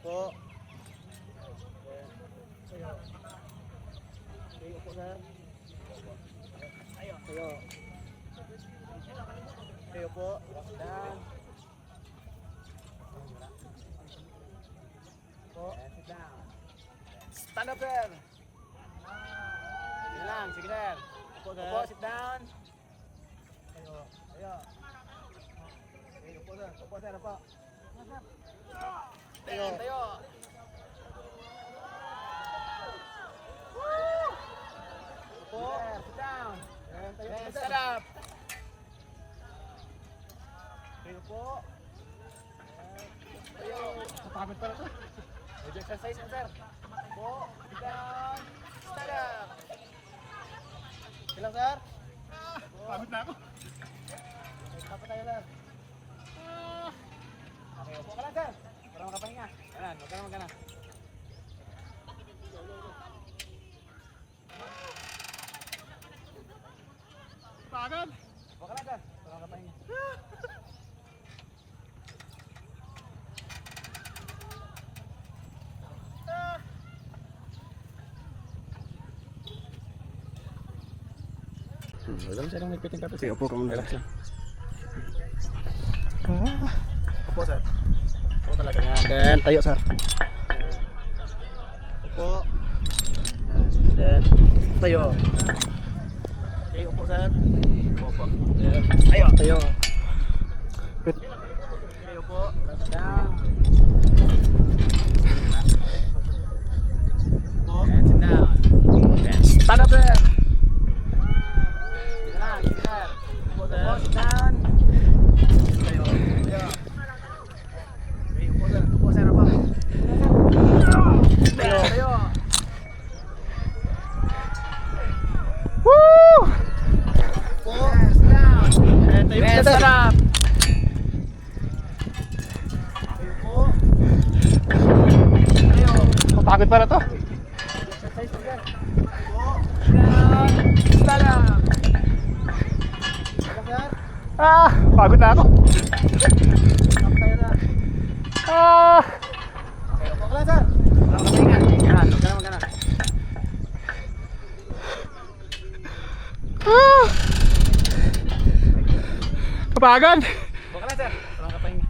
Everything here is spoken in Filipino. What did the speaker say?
po. Tayo. Tayo po, sir. Tayo. Tayo. Tayo po. Dan. Po. Sit down. Stand up, sir. Sige lang, sige sir. Upo, sir. Upo, sit down. Tayo. Tayo. Tayo po, sir. Upo, sir. Upo. Tayo. Tayo. Upo. Sit down. Tayo. Stand up. Tayo po. Tayo. Kapagod pala ito. Medyo exercise mo, sir. Upo. Sit down. Stand up. Silang, sir. Pagod na ako. Papa tayo, sir. Okay, upo ka lang, sir. Para makapahinga. Ayan, huwag ka na magana. Pagod. Upo ka lang, sir. Para makapahinga. Wala mo silang nagpiting kape. Sige, upo ka muna. Relax lang. Upo, sir. Upo talaga nga. Then, tayo, sir. Upo. Then, tayo. Okay, upo, sir. Upo. Then, tayo. Tayo. Tayo po. Down. Upo. And sit down. Then, stand up, sir. Sige lang, sige, sir. Upo, sir. Upo, sit down. Tayo. Tayo. Okay, upo, sir. Upo, sir. Upo. Tayo. Tayo. Woo! Upo. Sit down. Eh, tayo Then, ka, sir. stand up. Tayo po. Tayo. Mapagod pala to. Exercise mo, sir. Upo. Down. Stand up. Sige, sir. Pagod na ako. Up tayo na. Okay, upo ka lang, sir. Wala ka pahinga. Yan, huwag ka na magana. Kapagod. Upo ka lang, sir. Wala ka pahinga.